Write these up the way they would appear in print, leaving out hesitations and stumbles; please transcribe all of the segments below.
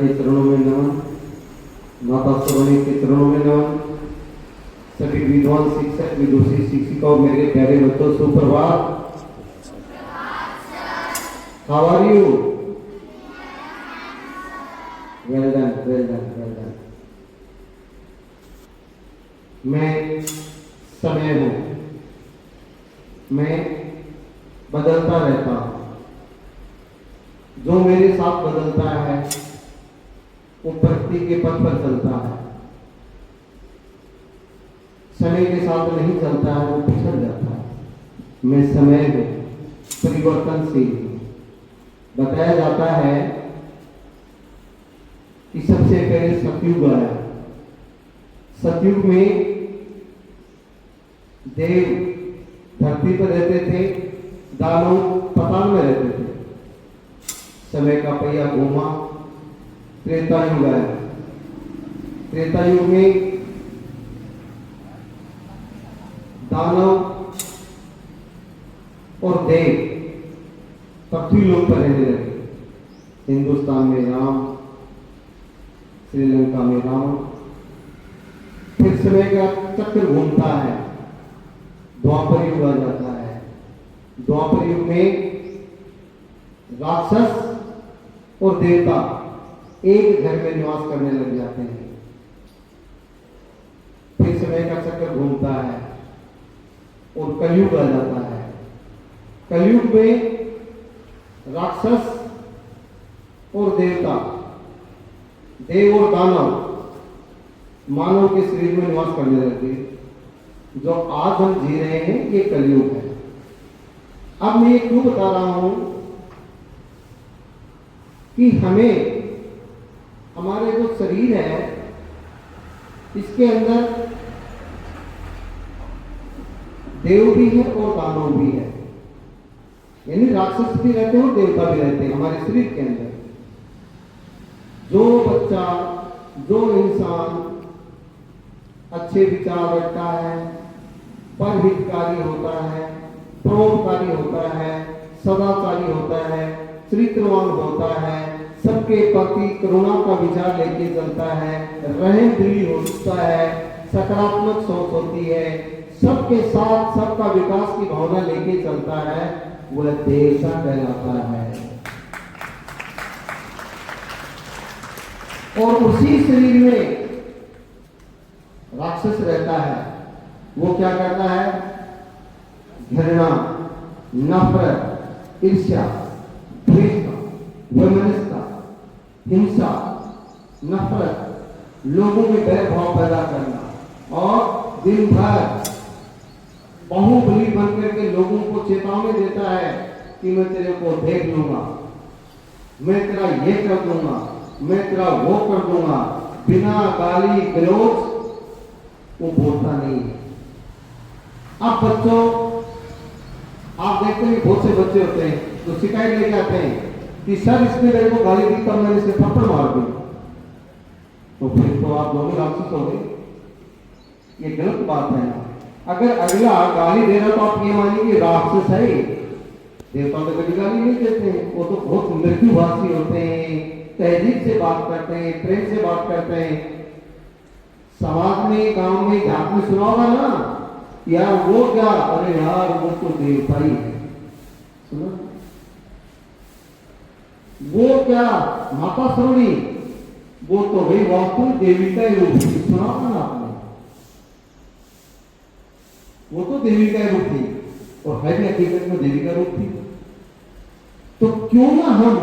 के चरणों में नमन, माता सरोनी के चरणों में नमन, सभी विद्वान शिक्षक विदुषी शिक्षिकाओं मेरे प्यारे बच्चों सुप्रभात। How are you? Well done, well done, well done. मैं समय हूं, मैं बदलता रहता हूं। जो मेरे साथ बदलता है वो प्रगति के पथ पर चलता है, समय के साथ नहीं चलता है वो पिछड़ जाता है। मैं समय हूं, परिवर्तनशील हूं। बताया जाता है कि सबसे पहले सतयुग आया। सतयुग में देव धरती पर रहते थे, दानव पाताल में रहते थे। समय का पहिया घूमा, त्रेता युग आया। त्रेता युग में दानव और देव पृथ्वी लोक पर रहने लगे। हिंदुस्तान में राम, श्रीलंका में राम। फिर समय का चक्र घूमता है, द्वापर युग आ जाता है। द्वापर युग में राक्षस और देवता एक घर में निवास करने लग जाते हैं। फिर समय का चक्र घूमता है और कलयुग आ जाता है। कलयुग में राक्षस और देवता, देव और दानव मानव के शरीर में निवास करने लगे। जो आज हम जी रहे हैं ये कलयुग है। अब मैं ये क्यों बता रहा हूं कि हमें हमारे जो शरीर है इसके अंदर देव भी है और दानव भी है, यानी राक्षस भी रहते हैं और देवता भी रहते हैं हमारे शरीर के अंदर। जो बच्चा, जो इंसान अच्छे विचार रखता है, परहितकारी होता है, परोपकारी होता है, सदाचारी होता है, चरित्रवान होता है, सबके प्रति करुणा का विचार लेके चलता है, रहम दिली होता है, सकारात्मक सोच होती है, सबके साथ सबका विकास की भावना लेके चलता है, वह देवता कहलाता है। और उसी शरीर में राक्षस रहता है। वो क्या करता है? घृणा, नफरत, ईर्ष्या, द्वेषता, वैमनस्यता, हिंसा, नफरत, लोगों में बैर भाव पैदा करना और दिन भर बाहुबली बनकर के लोगों को चेतावनी देता है कि मैं तेरे को देख लूंगा, मैं तेरा ये कर दूंगा, मैं तेरा वो कर दूंगा। बिना गाली गलौज वो बोलता नहीं है। अब बच्चों, आप देखते हैं बहुत से बच्चे होते हैं जो शिकायत लेके आते हैं कि सर इसने मेरे को गाली दी तब मैंने इसे थप्पड़ मार दी। तो फिर तो आप दोनों राक्षस हो गए। ये गलत बात है। अगर अगला गाली दे रहा तो आप ये मानिए राक्षस है। देवता तो कभी गाली नहीं देते हैं, वो तो बहुत मृदुभाषी होते हैं, तहजीब से बात करते हैं, प्रेम से बात करते हैं। समाज में, गांव में, झांक में सुना होगा ना, यार वो क्या, अरे यार वो तो देवता ही है। सुना? वो क्या, माता सरोनी, वो तो भाई वास्तु देवी का ही रूप है। सुना होगा ना आपने? वो तो देवी का रूप थी और है भी हकीकत में देवी का रूप थी। तो क्यों ना हम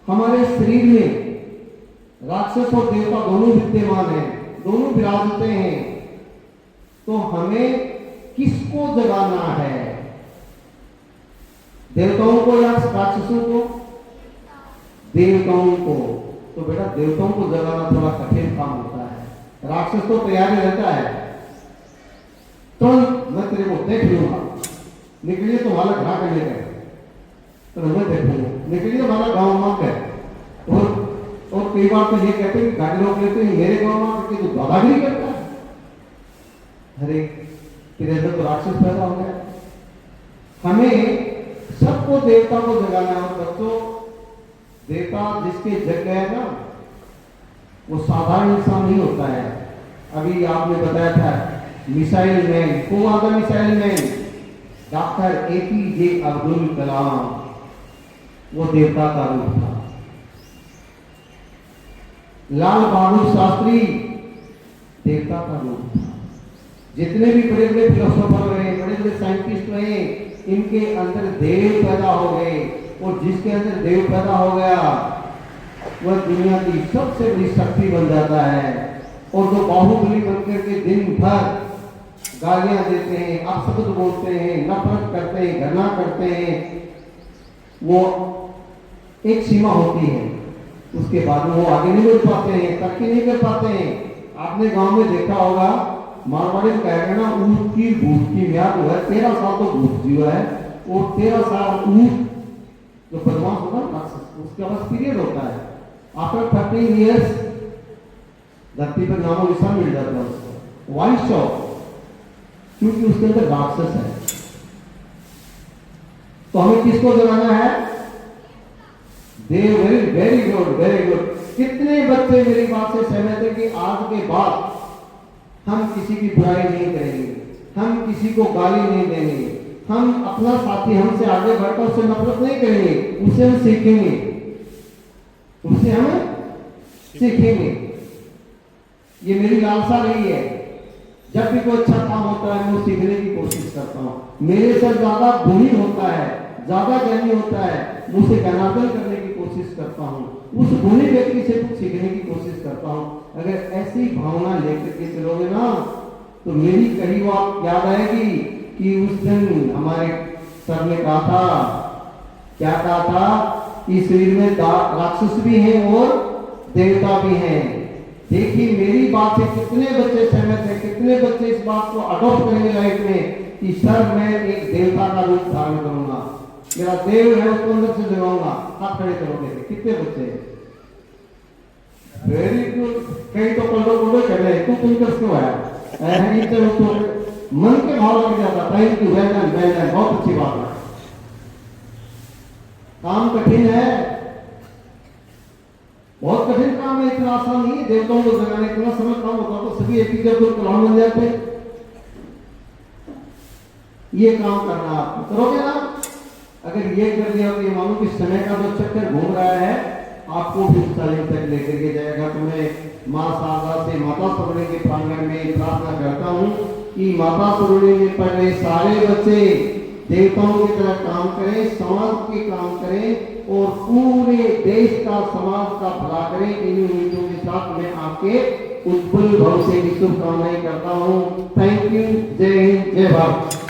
हमारे शरीर में राक्षस और देवता दोनों विद्यमान हैं, दोनों विराजते हैं, तो हमें किसको जगाना है? देवताओं को या राक्षसों को? देवताओं को। तो बेटा देवताओं को जगाना थोड़ा कठिन काम होता है। राक्षस तो तैयार रहता है, तो मैं तेरे को देख लूंगा, निकलिए तुम्हारा घड़ा करने गए तो मैं देखूंगा, निकलिए हमारा गांव मां गए। और कई बार तो ये कहते हैं, गाड़ी लोग कहते हैं मेरे गांव मां करके तो दादागिरी करता है। अरे तेरे अंदर तो राक्षस पैदा हो गया। हमें सबको देवता को जगाना है। बच्चों, देवता जिसके जग गया ना वो साधारण इंसान नहीं होता है। अभी आपने बताया था मिसाइल मैन, कौन आता missile man? Doctor APJ Abdul Kalam, वो देवता का रूप था। लाल बहादुर शास्त्री देवता का रूप था। जितने भी बड़े बड़े फिलोसोफर रहे, बड़े बड़े साइंटिस्ट रहे, इनके अंदर देव पैदा हो गए, और जिसके अंदर देव पैदा हो गया वह दुनिया की सबसे बड़ी शक्ति बन जाता है। और जो बाहुबली बनकर के दिन भर गालियां देते हैं, अपशब्द बोलते हैं, नफरत करते हैं, घृणा करते हैं, वो एक सीमा होती है, उसके बाद में वो आगे नहीं बढ़ पाते हैं, तरक्की नहीं कर पाते हैं। आपने गांव में देखा होगा, मारवाड़ी कहेगा ना, ऊँट की भूत की म्याद जो है 13 साल तो भूत जीवा है, और 13 साल ऊँट जो बदमाश होता है उसके पास पीरियड होता है। आफ्टर 13 ईयर्स धरती पर नामो निशान मिल जाता है उसको। Why shock? क्योंकि उसके अंदर राक्षस है। तो हमें किसको जगाना है? देव। Very very good, very good. कितने बच्चे मेरी बात से सहमत है कि आज के बाद हम किसी की बुराई नहीं करेंगे, हम किसी को गाली नहीं देंगे, हम अपना साथी हमसे आगे बढ़कर उससे नफरत नहीं करेंगे, उससे हम सीखेंगे, उससे हम सीखेंगे। ये मेरी लालसा रही है। जब भी कोई अच्छा काम होता है मैं सीखने की कोशिश करता हूँ। मेरे से ज्यादा गुणी होता है, ज्यादा ज्ञानी होता है, मुझसे ज्ञानार्जन करने की कोशिश करता हूँ, उस गुणी व्यक्ति से कुछ सीखने की कोशिश करता हूँ। अगर ऐसी भावना लेकर के चलोगे ना तो मेरी कही बात याद आएगी कि उस दिन हमारे सर ने कहा था, क्या कहा था, कि शरीर में राक्षस भी हैं और देवता भी हैं। देखिए मेरी बात से कितने बच्चे सहमत हैं, कितने बच्चे इस बात को अडॉप्ट करेंगे लाइफ में कि सर मैं एक देवता का रूप धारण करूंगा, मेरा देव है उसको अंदर से जगाऊंगा। हाथ खड़े करोगे, कितने बच्चे? Very good. कई तो पल्लो कर रहे हैं, तुम क्यों आया? तो मन के भाव लग जाता। Thank you, well done, well done, बहुत अच्छी बात है। काम कठिन है, बहुत कठिन काम है, इतना आसान नहीं है। देवताओं को जगाने इतना समय काम होता तो सभी APJ अब्दुल कलाम बन जाते। ये काम करना आप करोगे ना? अगर ये कर दिया तो ये मानो कि समय का जो चक्कर घूम रहा है आपको भी उस तालीम तक लेकर के जाएगा। तो मैं माँ शारदा से माता सरोवरी के प्रांगण में प्रार्थना करता हूँ कि माता सरोवरी में पढ़ रहे सारे बच्चे देवताओं की तरह काम करें, समाज के काम करें और पूरे देश का, समाज का भला करें। इन उम्मीदों के साथ मैं आपके उज्जवल भविष्य की शुभकामनाएं करता हूँ। Thank you. जय हिंद, जय भारत।